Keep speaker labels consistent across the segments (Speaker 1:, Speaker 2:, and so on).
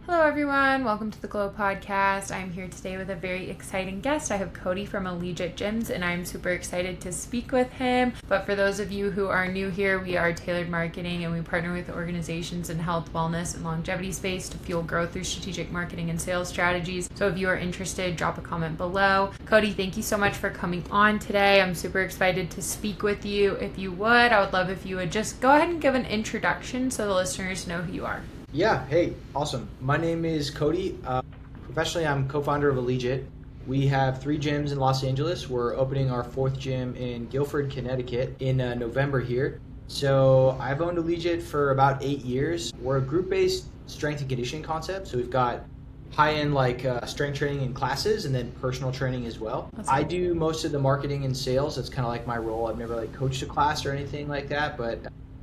Speaker 1: Hello, everyone. Welcome to the Glow Podcast. I'm here today with a very exciting guest. I have Cody from Allegiant Gyms, and I'm super excited to speak with him. But for those of you who are new here, we are tailored marketing, and we partner with organizations in health, wellness, and longevity space to fuel growth through strategic marketing and sales strategies. So if you are interested, drop a comment below. Cody, thank you so much for coming on today. I'm super excited to speak with you. If you would, I would love if you would just go ahead and give an introduction so the listeners know who you are.
Speaker 2: Yeah, hey, awesome. My name is Cody. Professionally, I'm co-founder of Allegiant. We have 3 gyms in Los Angeles. We're opening our 4th gym in Guilford, Connecticut in November here. So I've owned Allegiant for about 8 years. We're a group-based strength and conditioning concept. So we've got high-end strength training in classes and then personal training as well. I do most of the marketing and sales. That's kind of like my role. I've never coached a class or anything like that, but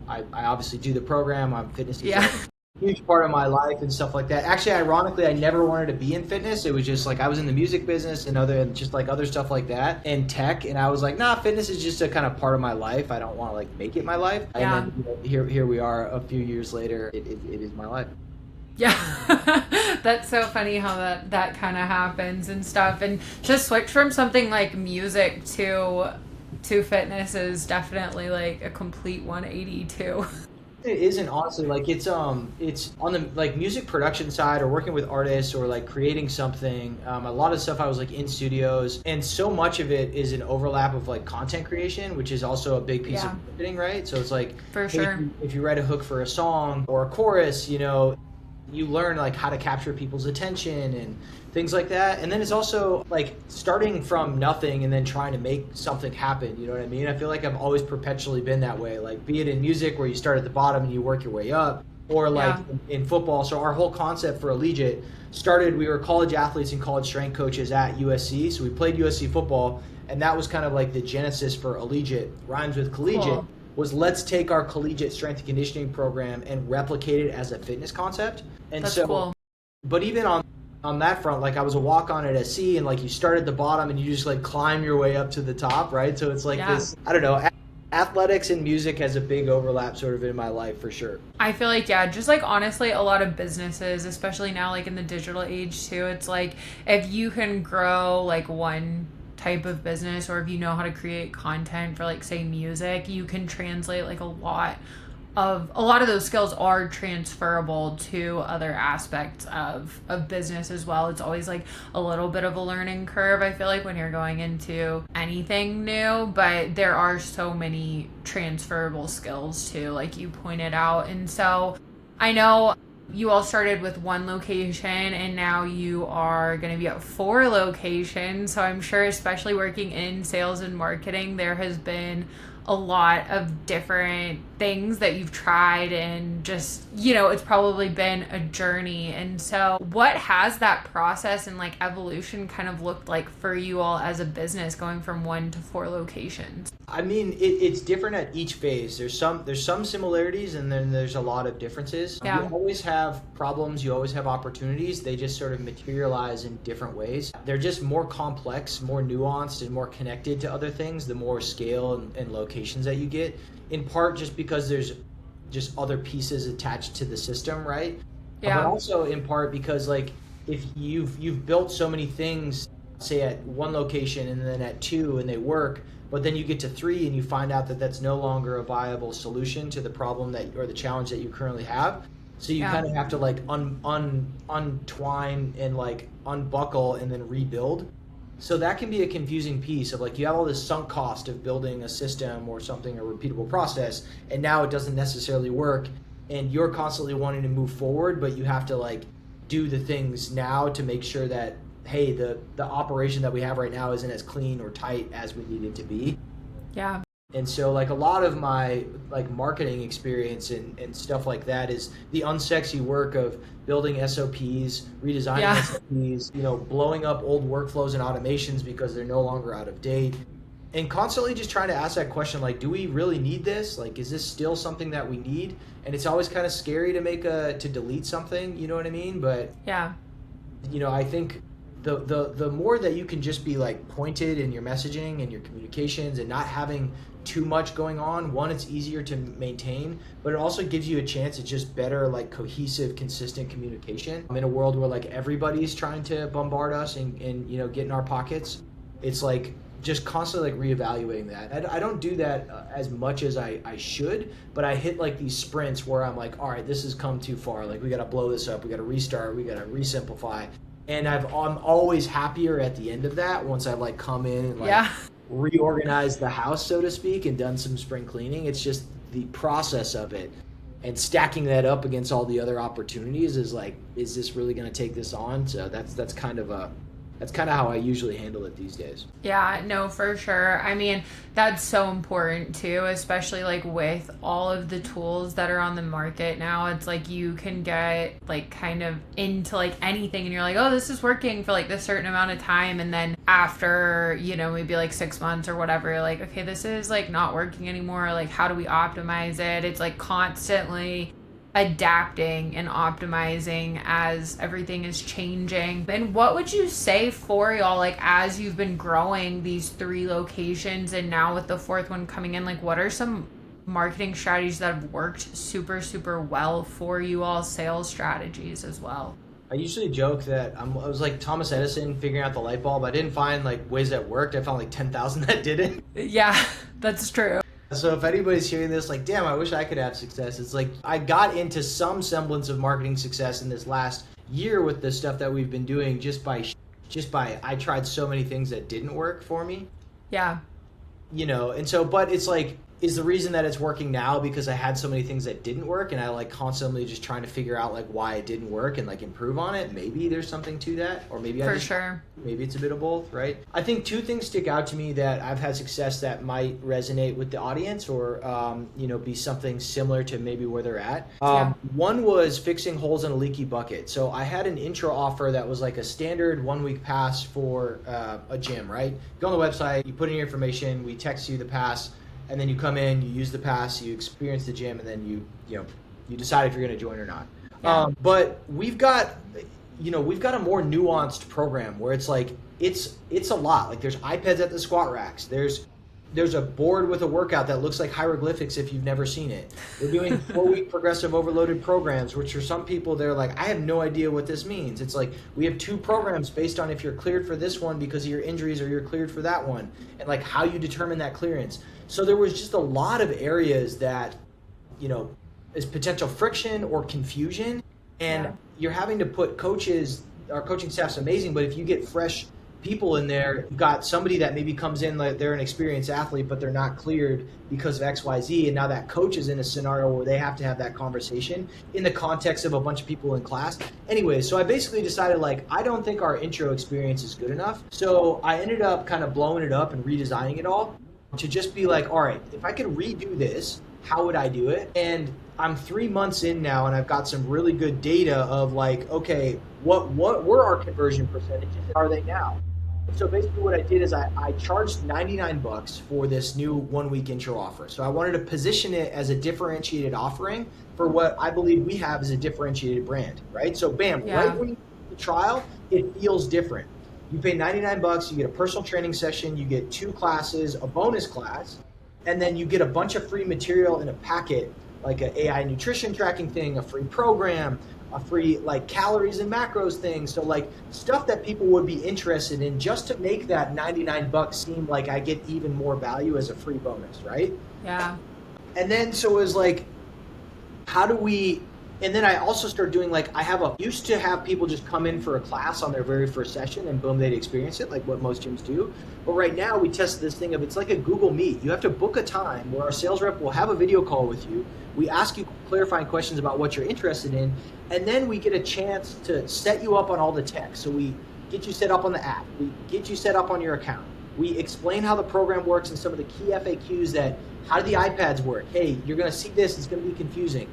Speaker 2: I obviously do the program. I'm fitness designer.
Speaker 1: Yeah.
Speaker 2: Huge part of my life and stuff like that. Actually, ironically, I never wanted to be in fitness. It was just I was in the music business and other stuff like that and tech. And I was like, nah, fitness is just a kind of part of my life. I don't want to make it my life.
Speaker 1: Yeah.
Speaker 2: And then here we are a few years later. It is my life.
Speaker 1: Yeah, that's so funny how that kind of happens and stuff. And to switch from something like music to fitness is definitely a complete 180 too.
Speaker 2: It isn't, honestly. It's on the music production side or working with artists or creating something. A lot of stuff I was in studios, and so much of it is an overlap of content creation, which is also a big piece of marketing, right? So it's
Speaker 1: For sure.
Speaker 2: if you write a hook for a song or a chorus, you learn how to capture people's attention and things like that. And then it's also starting from nothing and then trying to make something happen. You know what I mean? I feel like I've always perpetually been that way. Be it in music where you start at the bottom and you work your way up, or in football. So our whole concept for Allegiant started, we were college athletes and college strength coaches at USC. So we played USC football, and that was kind of the genesis for Allegiant. Rhymes with collegiate.
Speaker 1: Cool.
Speaker 2: Was let's take our collegiate strength and conditioning program and replicate it as a fitness concept. And
Speaker 1: That's
Speaker 2: so
Speaker 1: cool.
Speaker 2: But even on that front, I was a walk-on at SC, and you start at the bottom and you just climb your way up to the top, right? So it's this, I don't know, athletics and music has a big overlap sort of in my life for sure.
Speaker 1: I feel just honestly, a lot of businesses, especially now in the digital age too, it's if you can grow one type of business, or if you know how to create content for say music, you can translate a lot of those skills are transferable to other aspects of business as well. It's always a little bit of a learning curve, I feel when you're going into anything new, but there are so many transferable skills too, like you pointed out. And so I know you all started with 1 location and now you are going to be at 4 locations. So I'm sure, especially working in sales and marketing, there has been a lot of different things that you've tried, and just, it's probably been a journey. And so what has that process and evolution kind of looked like for you all as a business, going from 1 to 4 locations?
Speaker 2: I mean, it's different at each phase. There's some similarities, and then there's a lot of differences.
Speaker 1: Yeah.
Speaker 2: You always have problems, you always have opportunities. They just sort of materialize in different ways. They're just more complex, more nuanced, and more connected to other things the more scale and locations that you get, in part just because there's just other pieces attached to the system, right?
Speaker 1: Yeah.
Speaker 2: But also in part because if you've built so many things, say at 1 location and then at 2 and they work, but then you get to 3 and you find out that that's no longer a viable solution to the problem or the challenge that you currently have. So you kind of have to untwine and unbuckle and then rebuild. So that can be a confusing piece of you have all this sunk cost of building a system or something, a repeatable process, and now it doesn't necessarily work, and you're constantly wanting to move forward, but you have to do the things now to make sure that, hey, the operation that we have right now isn't as clean or tight as we need it to be.
Speaker 1: Yeah.
Speaker 2: And so a lot of my marketing experience and stuff like that is the unsexy work of building SOPs, redesigning SOPs, blowing up old workflows and automations because they're no longer out of date, and constantly just trying to ask that question, do we really need this? Is this still something that we need? And it's always kind of scary to delete something, you know what I mean? But
Speaker 1: yeah,
Speaker 2: I think the more that you can just be like pointed in your messaging and your communications and not having too much going on, one, it's easier to maintain, but it also gives you a chance at just better like cohesive, consistent communication. I'm in a world where like everybody's trying to bombard us and you know, get in our pockets. It's like just constantly like reevaluating that. I don't do that as much as I should, but I hit like these sprints where I'm like, all right, this has come too far. Like we got to blow this up. We got to restart. We got to resimplify. And I'm always happier at the end of that once I've like come in and like reorganized the house, so to speak, and done some spring cleaning. It's just the process of it and stacking that up against all the other opportunities is like, is this really going to take this on? So that's kind of how I usually handle it these days.
Speaker 1: Yeah, no, for sure. I mean, that's so important too, especially like with all of the tools that are on the market now. It's like you can get like kind of into like anything and you're like, oh, this is working for like this certain amount of time. And then after, you know, maybe like 6 months or whatever, you're like, okay, this is like not working anymore. Like, how do we optimize it? It's like constantly adapting and optimizing as everything is changing. And what would you say for y'all, like as you've been growing these 3 locations and now with the 4th one coming in, like what are some marketing strategies that have worked super, super well for you all, sales strategies as well?
Speaker 2: I usually joke that I was like Thomas Edison figuring out the light bulb. I didn't find like ways that worked. I found like 10,000 that didn't.
Speaker 1: Yeah, that's true.
Speaker 2: So if anybody's hearing this, like, damn, I wish I could have success. It's like I got into some semblance of marketing success in this last year with the stuff that we've been doing just by I tried so many things that didn't work for me.
Speaker 1: Yeah.
Speaker 2: You know, and so, but it's like, is the reason that it's working now because I had so many things that didn't work and I like constantly just trying to figure out like why it didn't work and like improve on it. Maybe there's something to that, or maybe maybe it's a bit of both, right? I think 2 things stick out to me that I've had success that might resonate with the audience or, you know, be something similar to maybe where they're at. One was fixing holes in a leaky bucket. So I had an intro offer that was like a standard 1-week pass for a gym, right? Go on the website, you put in your information, we text you the pass, and then you come in, you use the pass, you experience the gym, and then you decide if you're going to join or not. Yeah. But we've got a more nuanced program where it's like it's a lot. Like there's iPads at the squat racks. There's a board with a workout that looks like hieroglyphics if you've never seen it. We're doing 4-week progressive overloaded programs, which for some people they're like, I have no idea what this means. It's like we have 2 programs based on if you're cleared for this one because of your injuries or you're cleared for that one, and like how you determine that clearance. So there was just a lot of areas that, you know, is potential friction or confusion, and you're having to put coaches. Our coaching staff's amazing, but if you get fresh people in there, you've got somebody that maybe comes in like they're an experienced athlete, but they're not cleared because of XYZ, and now that coach is in a scenario where they have to have that conversation in the context of a bunch of people in class. Anyway, so I basically decided like I don't think our intro experience is good enough, so I ended up kind of blowing it up and redesigning it all to just be like, all right, if I could redo this, how would I do it? And I'm 3 months in now, and I've got some really good data of like, okay, what were our conversion percentages? Are they now? So basically what I did is I charged $99 for this new 1-week intro offer. So I wanted to position it as a differentiated offering for what I believe we have as a differentiated brand, right? So bam, right when you do the trial, it feels different. You pay $99, you get a personal training session, you get 2 classes, a bonus class, and then you get a bunch of free material in a packet, like an AI nutrition tracking thing, a free program, a free like calories and macros thing. So like stuff that people would be interested in just to make that $99 seem like I get even more value as a free bonus, right?
Speaker 1: Yeah.
Speaker 2: And then so it was like, and then I also started doing like, used to have people just come in for a class on their very first session and boom, they'd experience it like what most gyms do. But right now we tested this thing of, it's like a Google Meet. You have to book a time where our sales rep will have a video call with you. We ask you clarifying questions about what you're interested in, and then we get a chance to set you up on all the tech. So we get you set up on the app. We get you set up on your account. We explain how the program works and some of the key FAQs that, how do the iPads work? Hey, you're going to see this, it's going to be confusing.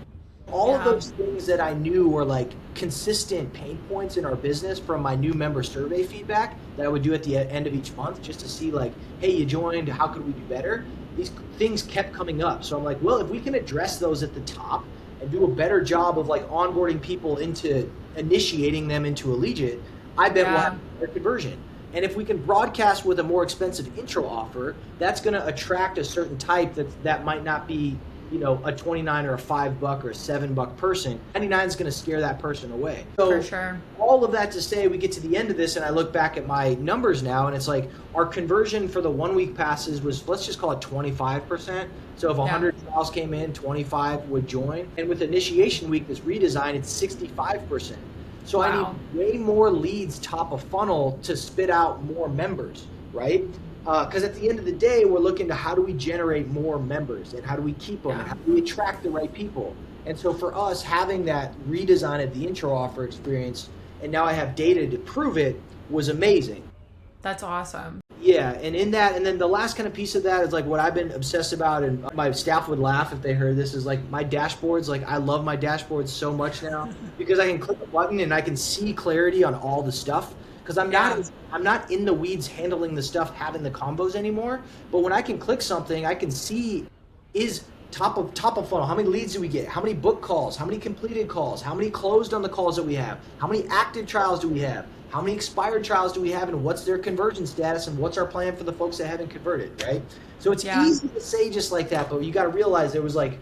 Speaker 2: All of those things that I knew were like consistent pain points in our business from my new member survey feedback that I would do at the end of each month just to see like, hey, you joined, how could we do better? These things kept coming up. So I'm like, well, if we can address those at the top and do a better job of like onboarding people into initiating them into Allegiant, I bet we'll have better conversion. And if we can broadcast with a more expensive intro offer, that's going to attract a certain type that might not be, a 29 or a $5 or a $7 person. 99 is going to scare that person away. So
Speaker 1: for sure.
Speaker 2: All of that to say, we get to the end of this and I look back at my numbers now and it's like our conversion for the 1 week passes was, let's just call it 25%. So if 100 trials came in, 25 would join. And with initiation week, this redesign, it's 65%. So I need way more leads top of funnel to spit out more members, right? Because at the end of the day, we're looking to how do we generate more members and how do we keep them and how do we attract the right people. And so for us, having that redesign of the intro offer experience, and now I have data to prove it, was amazing.
Speaker 1: That's awesome.
Speaker 2: Yeah, and in that, and then the last kind of piece of that is like what I've been obsessed about, and my staff would laugh if they heard this, is like my dashboards. Like I love my dashboards so much now because I can click a button and I can see clarity on all the stuff. Because I'm not in the weeds handling the stuff, having the combos anymore. But when I can click something, I can see is top of funnel. How many leads do we get? How many book calls? How many completed calls? How many closed on the calls that we have? How many active trials do we have? How many expired trials do we have, and what's their conversion status, and what's our plan for the folks that haven't converted, right? So it's easy to say just like that, but you got to realize there was like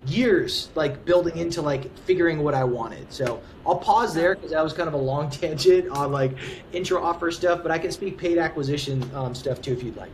Speaker 2: years like building into like figuring what I wanted. So I'll pause there because that was kind of a long tangent on like intro offer stuff, but I can speak paid acquisition stuff too if you'd like.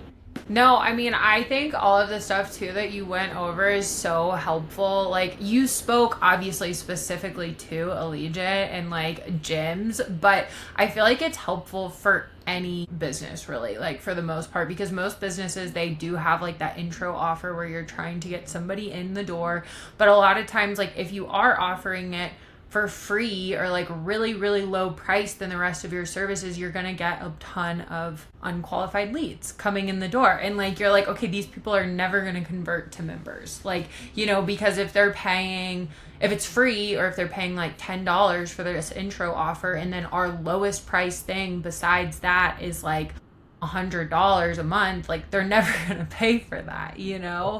Speaker 1: No, I mean, I think all of the stuff too that you went over is so helpful. Like you spoke obviously specifically to Allegiant and like gyms, but I feel like it's helpful for any business really, like for the most part, because most businesses, they do have like that intro offer where you're trying to get somebody in the door. But a lot of times, like if you are offering it for free or like really, really low price than the rest of your services, you're going to get a ton of unqualified leads coming in the door. And like, you're like, okay, these people are never going to convert to members. Like, because if it's free or if they're paying like $10 for this intro offer, and then our lowest price thing besides that is like $100 a month, like they're never gonna pay for that,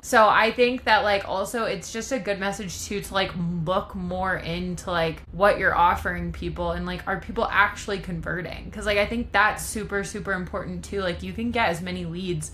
Speaker 1: So I think that like also it's just a good message too to like look more into like what you're offering people and like are people actually converting, because like I think that's super, super important too. Like you can get as many leads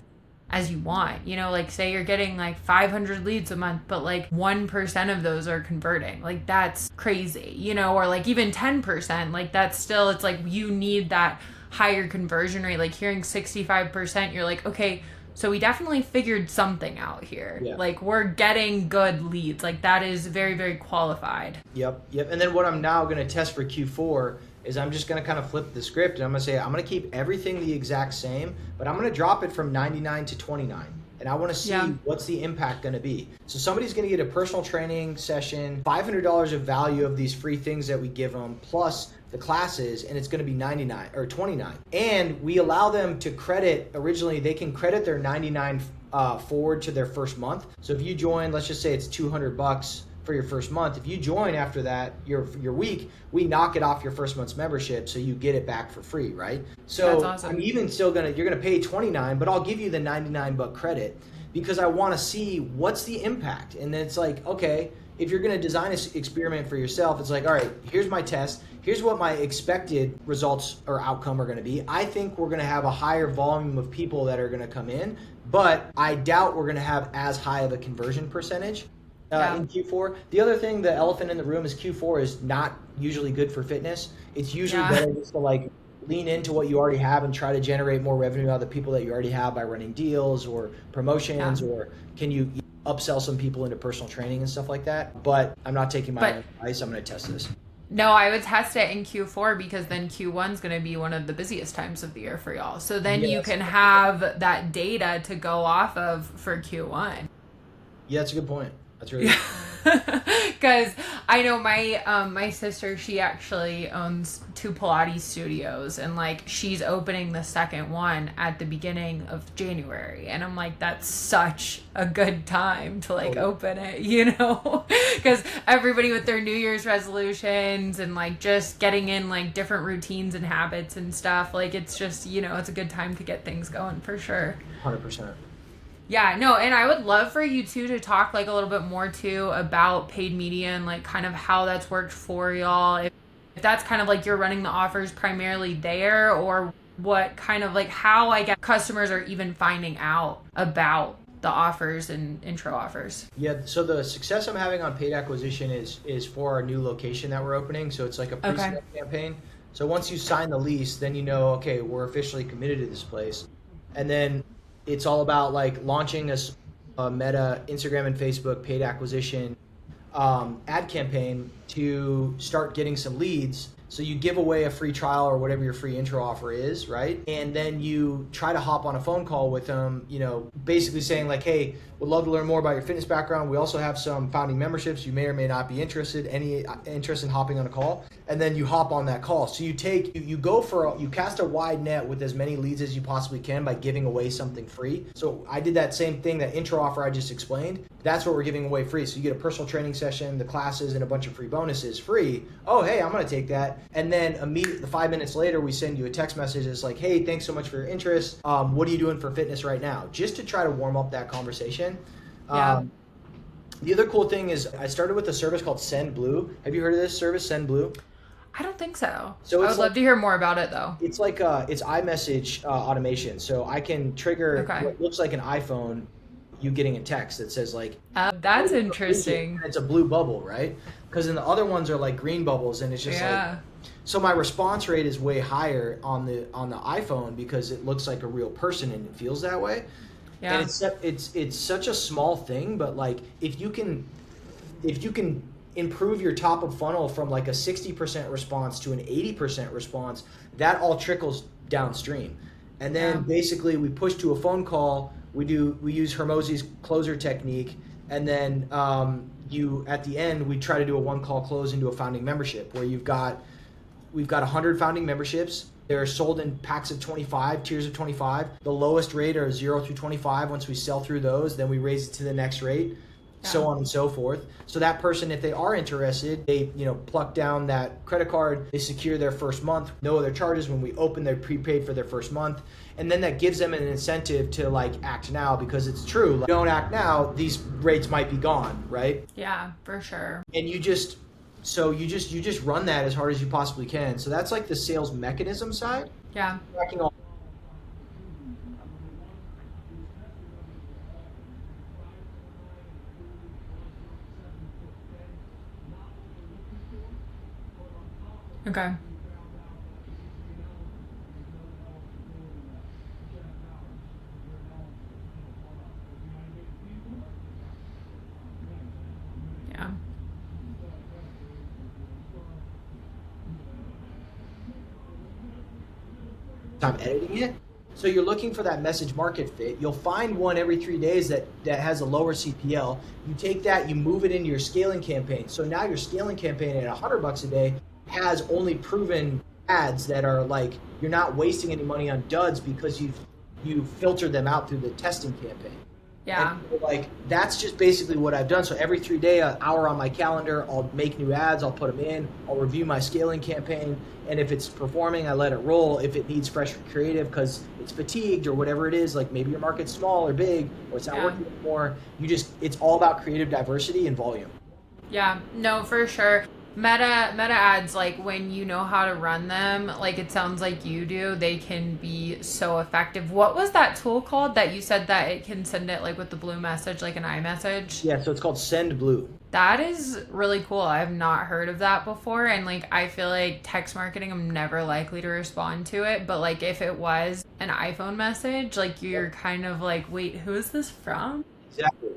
Speaker 1: as you want, like say you're getting like 500 leads a month, but like 1% of those are converting, like that's crazy, or like even 10%, like that's still, it's like you need that higher conversion rate. Like hearing 65%, you're like, okay, so we definitely figured something out here. Like we're getting good leads. Like that is very, very qualified.
Speaker 2: Yep. And then what I'm now going to test for Q4 is I'm just going to kind of flip the script and I'm going to say, I'm going to keep everything the exact same, but I'm going to drop it from 99 to 29. And I want to see what's the impact going to be. So somebody's going to get a personal training session, $500 of value of these free things that we give them, plus the classes, and it's going to be 99 or 29. And we allow them to credit, originally they can credit their 99 forward to their first month. So if you join, let's just say it's $200 for your first month. If you join after that, your week, we knock it off your first month's membership, so you get it back for free, right? So
Speaker 1: that's awesome.
Speaker 2: I'm even still you're gonna pay 29, but I'll give you the 99 buck credit because I want to see what's the impact. And then it's like, okay, if you're gonna design an experiment for yourself, it's like, all right, here's my test. Here's what my expected results or outcome are going to be. I think we're going to have a higher volume of people that are going to come in, but I doubt we're going to have as high of a conversion percentage in Q4. The other thing, the elephant in the room, is Q4 is not usually good for fitness. It's usually better just to like lean into what you already have and try to generate more revenue out of the people that you already have by running deals or promotions, or can you upsell some people into personal training and stuff like that. But I'm not taking my own advice. I'm going to test this.
Speaker 1: No, I would test it in Q4 because then Q1 is going to be one of the busiest times of the year for y'all. So then you can have that data to go off of for Q1.
Speaker 2: Yeah, that's a good point. That's really good.
Speaker 1: Because I know my sister, she actually owns 2 Pilates studios, and like she's opening the second one at the beginning of January, and I'm like, that's such a good time to like open it, because everybody with their New Year's resolutions and like just getting in like different routines and habits and stuff, like it's just it's a good time to get things going for sure.
Speaker 2: 100%.
Speaker 1: Yeah, no, and I would love for you too to talk like a little bit more too about paid media and like kind of how that's worked for y'all. If that's kind of like you're running the offers primarily there, or what kind of like how I guess customers are even finding out about the offers and intro offers.
Speaker 2: Yeah, so the success I'm having on paid acquisition is for our new location that we're opening. So it's like a pre-sale campaign. So once you sign the lease, then you know, okay, we're officially committed to this place. And then it's all about like launching a Meta, Instagram and Facebook paid acquisition ad campaign to start getting some leads. So you give away a free trial or whatever your free intro offer is, right? And then you try to hop on a phone call with them, you know, basically saying like, hey, would love to learn more about your fitness background. We also have some founding memberships. You may or may not be interested. Any interest in hopping on a call? And then you hop on that call. So you you cast a wide net with as many leads as you possibly can by giving away something free. So I did that same thing, that intro offer I just explained. That's what we're giving away free. So you get a personal training session, the classes, and a bunch of free bonuses free. Oh, hey, I'm going to take that. And then immediately 5 minutes later, we send you a text message. It's like, hey, thanks so much for your interest. What are you doing for fitness right now? Just to try to warm up that conversation.
Speaker 1: Yeah.
Speaker 2: The other cool thing is I started with a service called Send Blue. Have you heard of this service, Send Blue?
Speaker 1: I don't think so.
Speaker 2: So
Speaker 1: I would love to hear more about it though.
Speaker 2: It's like it's iMessage automation. So I can trigger what looks like an iPhone, you getting a text that says like,
Speaker 1: that's interesting.
Speaker 2: It's a blue bubble, right? Because then the other ones are like green bubbles, and it's just like, so my response rate is way higher on the iPhone because it looks like a real person and it feels that way. Yeah. And it's such a small thing, but like if you can improve your top of funnel from like a 60% response to an 80% response, that all trickles downstream. And then basically we push to a phone call. We use Hermosi's closer technique, and then at the end we try to do a one call close into a founding membership where we've got 100 founding memberships. They're sold in packs of 25, tiers of 25. The lowest rate are 0 through 25. Once we sell through those, then we raise it to the next rate, so on and so forth. So that person, if they are interested, they pluck down that credit card, they secure their first month, no other charges. When we open, they're prepaid for their first month. And then that gives them an incentive to like act now, because it's true. Like, don't act now, these rates might be gone, right?
Speaker 1: Yeah, for sure.
Speaker 2: And you just run that as hard as you possibly can. So that's like the sales mechanism side.
Speaker 1: Yeah. Okay. Yeah.
Speaker 2: Time editing it. So you're looking for that message market fit. You'll find one every 3 days that has a lower CPL. You take that, you move it into your scaling campaign. So now your scaling campaign at $100 a day has only proven ads that are like, you're not wasting any money on duds because you've filtered them out through the testing campaign.
Speaker 1: Yeah.
Speaker 2: And like that's just basically what I've done. So every 3 day, an hour on my calendar, I'll make new ads, I'll put them in, I'll review my scaling campaign, and if it's performing, I let it roll. If it needs fresh creative because it's fatigued or whatever it is, like maybe your market's small or big or it's not working anymore, it's all about creative diversity and volume.
Speaker 1: Yeah, no, for sure. Meta ads, like when you know how to run them, like it sounds like you do, they can be so effective. What was that tool called that you said that it can send it like with the blue message, like an iMessage?
Speaker 2: Yeah, so it's called Send Blue.
Speaker 1: That is really cool. I have not heard of that before. And like, I feel like text marketing, I'm never likely to respond to it. But like, if it was an iPhone message, like you're kind of like, wait, who is this from?
Speaker 2: Exactly.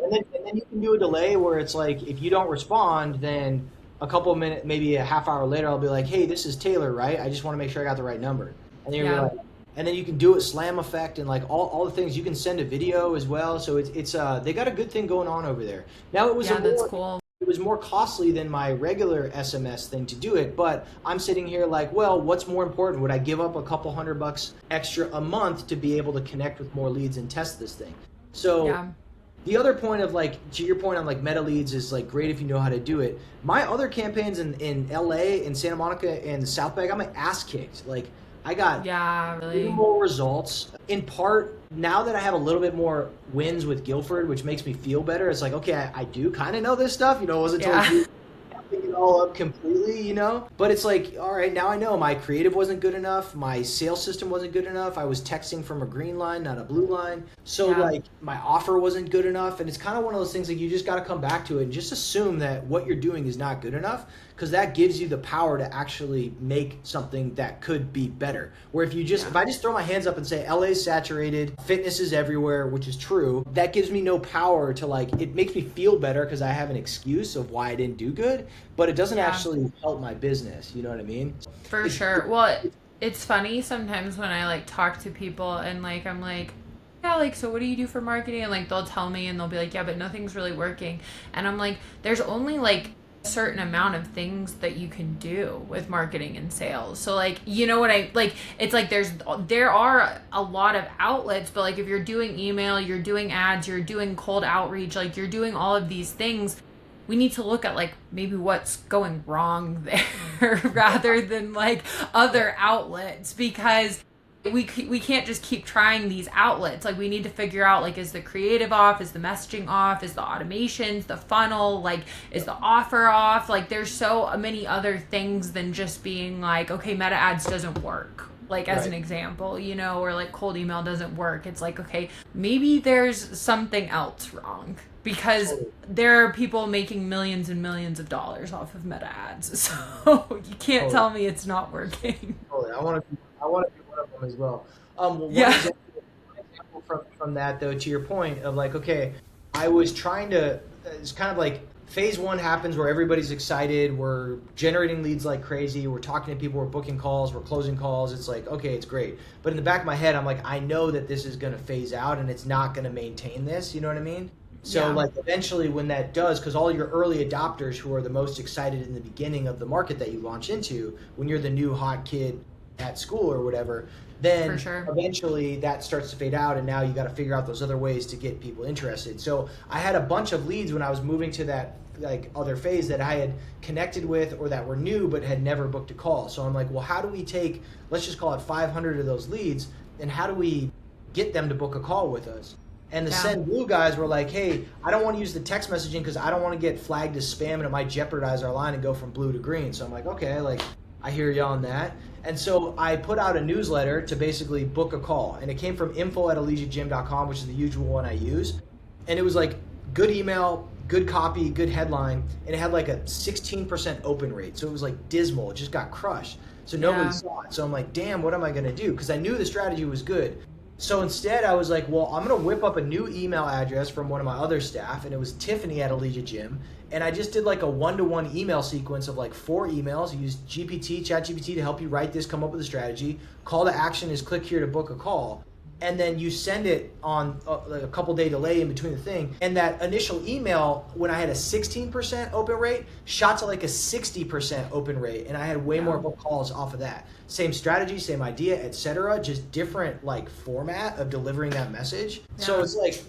Speaker 2: And then you can do a delay where it's like, if you don't respond, then a couple of minutes, maybe a half hour later, I'll be like, hey, this is Taylor, right? I just want to make sure I got the right number. And then you're like, and then you can do it slam effect and like all the things. You can send a video as well. So it's they got a good thing going on over there. Now it was
Speaker 1: that's cool.
Speaker 2: It was more costly than my regular SMS thing to do it, but I'm sitting here like, well, what's more important? Would I give up a couple $100 extra a month to be able to connect with more leads and test this thing? So the other point of like, to your point on like meta leads is like great if you know how to do it. My other campaigns in LA, in Santa Monica, and the South Bay, I got my ass kicked. Like I got minimal results. In part, now that I have a little bit more wins with Guilford, which makes me feel better. It's like, okay, I do kind of know this stuff. It wasn't until I'm thinking, all up completely, but it's like, all right, now I know my creative wasn't good enough, my sales system wasn't good enough, I was texting from a green line, not a blue line, so
Speaker 1: Yeah.
Speaker 2: like my offer wasn't good enough. And it's kind of one of those things, like, you just got to come back to it and just assume that what you're doing is not good enough, because that gives you the power to actually make something that could be better. Where if I just throw my hands up and say LA's saturated, fitness is everywhere, which is true, that gives me no power to, like, it makes me feel better because I have an excuse of why I didn't do good, but it doesn't actually help my business. You know what I mean?
Speaker 1: For sure. Well, it's funny sometimes when I like talk to people and like I'm like, yeah, like, so what do you do for marketing? And like they'll tell me and they'll be like, yeah, but nothing's really working. And I'm like, there's only like a certain amount of things that you can do with marketing and sales. So like, you know what I like, it's like there are a lot of outlets, but like if you're doing email, you're doing ads, you're doing cold outreach, like you're doing all of these things, we need to look at like maybe what's going wrong there rather than like other outlets, because we can't just keep trying these outlets. Like we need to figure out, like, is the creative off, is the messaging off, is the automations, the funnel, like is the offer off? Like there's so many other things than just being like, okay, meta ads doesn't work, like as an example, or like cold email doesn't work. It's like, okay, maybe there's something else wrong, because there are people making millions and millions of dollars off of meta ads. So you can't tell me it's not working.
Speaker 2: I want to be one of them as well. One example from that, though, to your point of like, okay, I was trying to, it's kind of like phase one happens where everybody's excited, we're generating leads like crazy, we're talking to people, we're booking calls, we're closing calls. It's like, okay, it's great. But in the back of my head, I'm like, I know that this is going to phase out and it's not going to maintain this. You know what I mean? So like eventually when that does, because all your early adopters who are the most excited in the beginning of the market that you launch into, when you're the new hot kid at school or whatever, then eventually that starts to fade out, and now you got to figure out those other ways to get people interested. So I had a bunch of leads when I was moving to that like other phase that I had connected with or that were new but had never booked a call. So I'm like, well, how do we take, let's just call it 500 of those leads, and how do we get them to book a call with us? And the Send Blue guys were like, hey, I don't want to use the text messaging because I don't want to get flagged as spam and it might jeopardize our line and go from blue to green. So I'm like, okay, like I hear you on that. And so I put out a newsletter to basically book a call. And it came from info@allegiantgym.com, which is the usual one I use. And it was like good email, good copy, good headline. And it had like a 16% open rate. So it was like dismal. It just got crushed. So nobody saw it. So I'm like, damn, what am I going to do? Because I knew the strategy was good. So instead I was like, well, I'm going to whip up a new email address from one of my other staff, and it was Tiffany at Allegiant Gym. And I just did like a 1-to-1 email sequence of like 4 emails. You use ChatGPT to help you write this, come up with a strategy. Call to action is click here to book a call. And then you send it on like a couple day delay in between the thing. And that initial email, when I had a 16% open rate, shot to like a 60% open rate. And I had way more book calls off of that. Same strategy, same idea, etc. Just different like format of delivering that message. Yeah. So it's like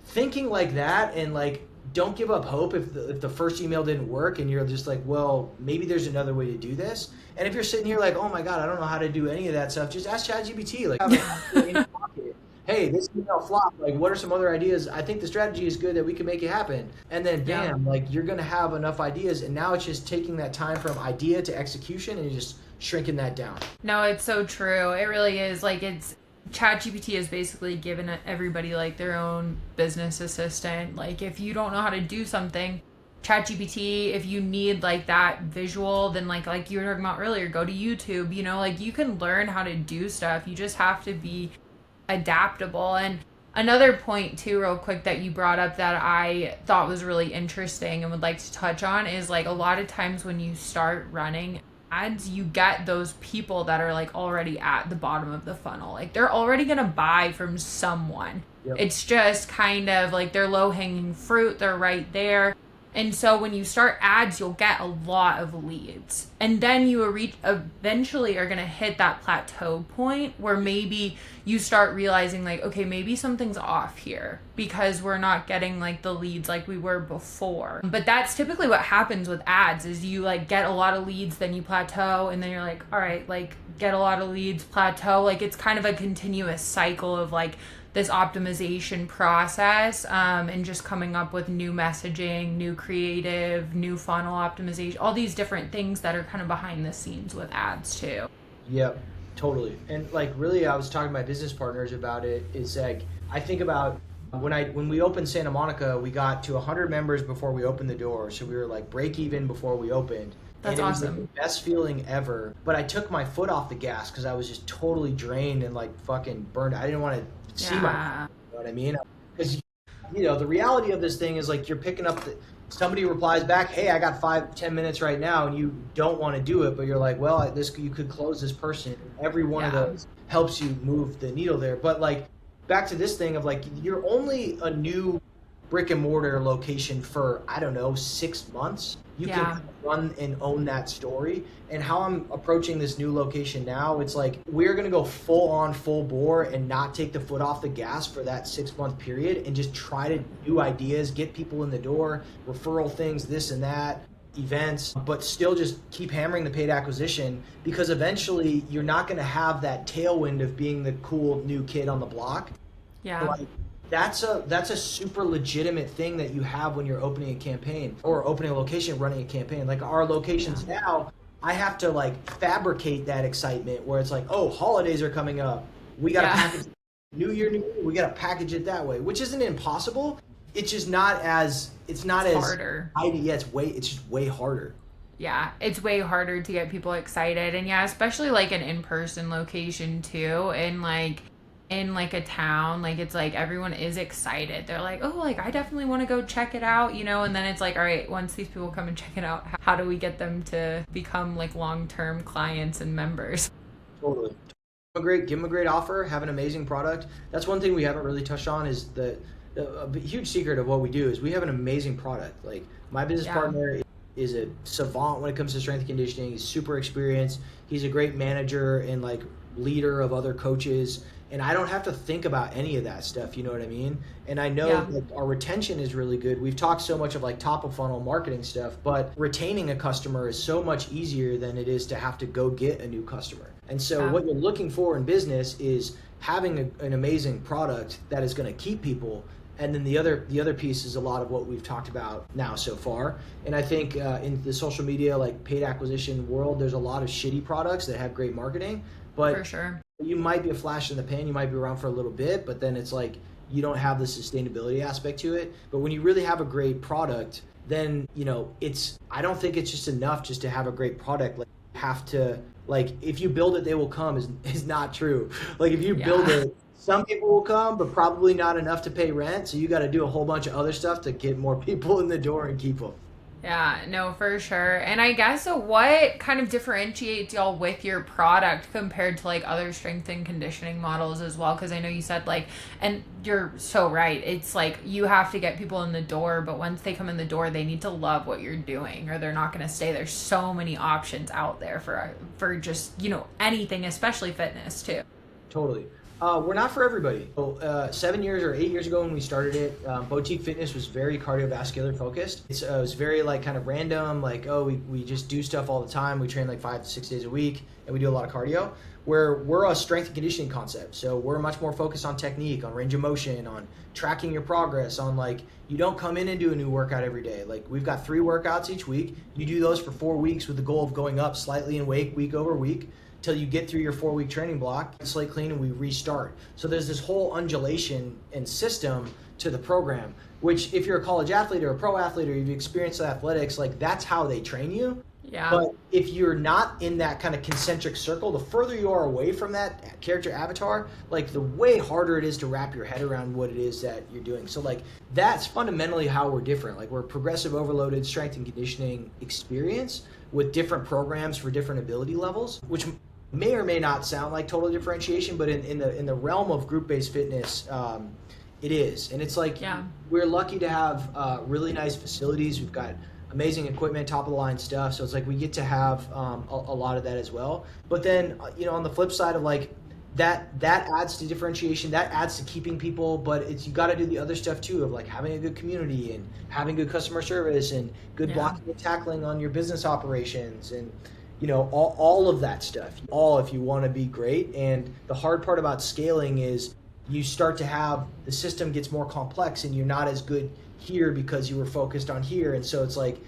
Speaker 2: thinking like that, and like don't give up hope if the first email didn't work and you're just like, well, maybe there's another way to do this. And if you're sitting here like, oh my God, I don't know how to do any of that stuff, just ask ChatGPT. Like, hey, this email flopped. Like, what are some other ideas? I think the strategy is good that we can make it happen. And then bam, like you're going to have enough ideas. And now it's just taking that time from idea to execution and just shrinking that down.
Speaker 1: No, it's so true. It really is. Like ChatGPT has basically given everybody like their own business assistant. Like if you don't know how to do something, ChatGPT, if you need like that visual, then like you were talking about earlier, go to YouTube, like you can learn how to do stuff. You just have to be adaptable. And another point too, real quick, that you brought up that I thought was really interesting and would like to touch on is like a lot of times when you start running ads, you get those people that are like already at the bottom of the funnel. Like they're already going to buy from someone. Yep. It's just kind of like they're low hanging fruit. They're right there. And so when you start ads, you'll get a lot of leads. And then you eventually are going to hit that plateau point where maybe you start realizing like, okay, maybe something's off here because we're not getting like the leads like we were before. But that's typically what happens with ads is you like get a lot of leads, then you plateau, and then you're like, all right, like get a lot of leads, plateau. Like it's kind of a continuous cycle of like this optimization process, and just coming up with new messaging, new creative, new funnel optimization, all these different things that are kind of behind the scenes with ads too.
Speaker 2: Yep, totally. And like really, I was talking to my business partners about it. Is like I think about when we opened Santa Monica, we got to 100 members before we opened the door, so we were like break even before we opened.
Speaker 1: That's
Speaker 2: and it was like
Speaker 1: awesome.
Speaker 2: the best feeling ever. But I took my foot off the gas because I was just totally drained and like fucking burned. I didn't want to see my,
Speaker 1: Yeah.
Speaker 2: you know what I mean? Because the reality of this thing is like you're picking up somebody replies back, hey, I got 5-10 minutes right now, and you don't want to do it, but you're like, well, this you could close this person. Every one of those helps you move the needle there. But like back to this thing of like you're only a new brick and mortar location for, I don't know, 6 months. You can run and own that story. And how I'm approaching this new location now, it's like we're going to go full bore and not take the foot off the gas for that 6-month period and just try to do ideas, get people in the door, referral things, this and that, events, but still just keep hammering the paid acquisition, because eventually you're not going to have that tailwind of being the cool new kid on the block.
Speaker 1: Yeah.
Speaker 2: Like, that's a super legitimate thing that you have when you're opening a campaign or opening a location, running a campaign. Like our locations now, I have to like fabricate that excitement where it's like, oh, holidays are coming up. We got to package New Year, we got to package it that way, which isn't impossible. It's just not as, it's not as
Speaker 1: harder.
Speaker 2: Yeah, it's just way harder.
Speaker 1: Yeah, it's way harder to get people excited. And yeah, especially like an in-person location too. And like in like a town, like it's like everyone is excited. They're like, oh, like I definitely want to go check it out, you know. And then it's like, all right, once these people come and check it out, how do we get them to become like long-term clients and members?
Speaker 2: Totally. Give them a great offer, have an amazing product. That's one thing we haven't really touched on is a huge secret of what we do is we have an amazing product. Like my business partner is a savant when it comes to strength and conditioning. He's super experienced. He's a great manager and like leader of other coaches. And I don't have to think about any of that stuff, you know what I mean? And I know like our retention is really good. We've talked so much of like top of funnel marketing stuff, but retaining a customer is so much easier than it is to have to go get a new customer. And so what you're looking for in business is having an amazing product that is going to keep people. And then the other piece is a lot of what we've talked about now so far. And I think in the social media, like paid acquisition world, there's a lot of shitty products that have great marketing, but
Speaker 1: for sure,
Speaker 2: you might be a flash in the pan. You might be around for a little bit, but then it's like you don't have the sustainability aspect to it. But when you really have a great product, then I don't think it's just enough just to have a great product. Like you have to, like, if you build it, they will come is not true. Like if you build it, some people will come, but probably not enough to pay rent. So you got to do a whole bunch of other stuff to get more people in the door and keep them.
Speaker 1: Yeah, no, for sure. And I guess so what kind of differentiates y'all with your product compared to like other strength and conditioning models as well? Because I know you said like, and you're so right, it's like you have to get people in the door, but once they come in the door, they need to love what you're doing or they're not going to stay. There's so many options out there for just, anything, especially fitness too.
Speaker 2: Totally. We're not for everybody. So, 7 years or 8 years ago when we started it, Boutique Fitness was very cardiovascular focused. It was very like kind of random, like, oh, we just do stuff all the time. We train like 5 to 6 days a week and we do a lot of cardio, where we're a strength and conditioning concept. So we're much more focused on technique, on range of motion, on tracking your progress, on like, you don't come in and do a new workout every day. Like we've got 3 workouts each week. You do those for 4 weeks with the goal of going up slightly in weight week over week, till you get through your 4-week training block, slate clean, and we restart. So there's this whole undulation and system to the program, which if you're a college athlete or a pro athlete or you've experienced athletics, like that's how they train you.
Speaker 1: Yeah.
Speaker 2: But if you're not in that kind of concentric circle, the further you are away from that character avatar, like the way harder it is to wrap your head around what it is that you're doing. So like that's fundamentally how we're different. Like we're a progressive overloaded strength and conditioning experience with different programs for different ability levels, which may or may not sound like total differentiation, but in the realm of group-based fitness, it is. And it's like we're lucky to have really nice facilities. We've got amazing equipment, top-of-the-line stuff. So it's like we get to have a lot of that as well. But then, on the flip side of like that adds to differentiation, that adds to keeping people, but you got to do the other stuff too of like having a good community and having good customer service and good blocking and tackling on your business operations and all of that stuff, all if you want to be great. And the hard part about scaling is you start to have the system gets more complex and you're not as good here because you were focused on here. And so it's like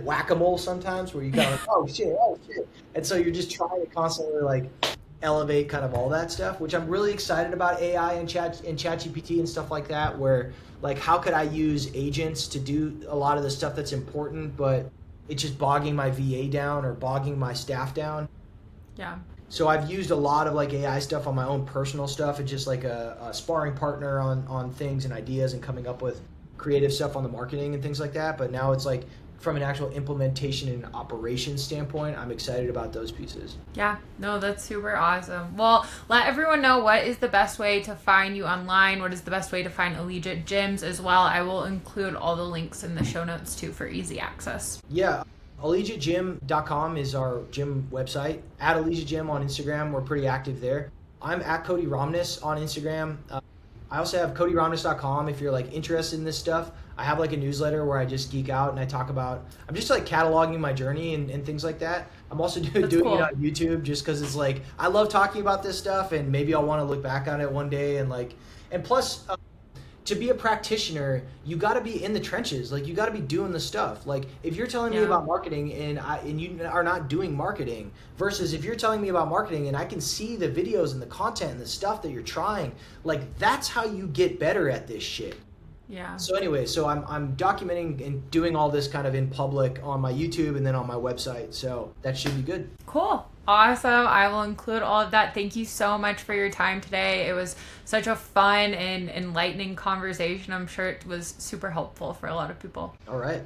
Speaker 2: whack-a-mole sometimes where you go, oh shit. And so you're just trying to constantly like elevate kind of all that stuff, which I'm really excited about AI and ChatGPT and stuff like that, where like how could I use agents to do a lot of the stuff that's important, but it's just bogging my VA down or bogging my staff down.
Speaker 1: Yeah.
Speaker 2: So I've used a lot of like AI stuff on my own personal stuff and just like a sparring partner on things and ideas and coming up with creative stuff on the marketing and things like that. But now it's like from an actual implementation and operations standpoint, I'm excited about those pieces.
Speaker 1: Yeah, no, that's super awesome. Well, let everyone know what is the best way to find you online. What is the best way to find Allegiant Gyms as well. I will include all the links in the show notes too for easy access.
Speaker 2: Yeah. AllegiantGym.com is our gym website. At Allegiant Gym on Instagram, we're pretty active there. I'm at Cody Romness on Instagram. I also have CodyRomness.com if you're like interested in this stuff. I have like a newsletter where I just geek out and I talk about, I'm just like cataloging my journey and things like that. I'm also doing
Speaker 1: cool.
Speaker 2: it on YouTube just because it's like, I love talking about this stuff and maybe I'll want to look back on it one day and like, and plus, to be a practitioner, you got to be in the trenches. Like you got to be doing the stuff. Like if you're telling me about marketing and you are not doing marketing versus if you're telling me about marketing and I can see the videos and the content and the stuff that you're trying, like that's how you get better at this shit.
Speaker 1: Yeah.
Speaker 2: So anyway, so I'm documenting and doing all this kind of in public on my YouTube and then on my website. So that should be good.
Speaker 1: Cool. Awesome. I will include all of that. Thank you so much for your time today. It was such a fun and enlightening conversation. I'm sure it was super helpful for a lot of people.
Speaker 2: All right.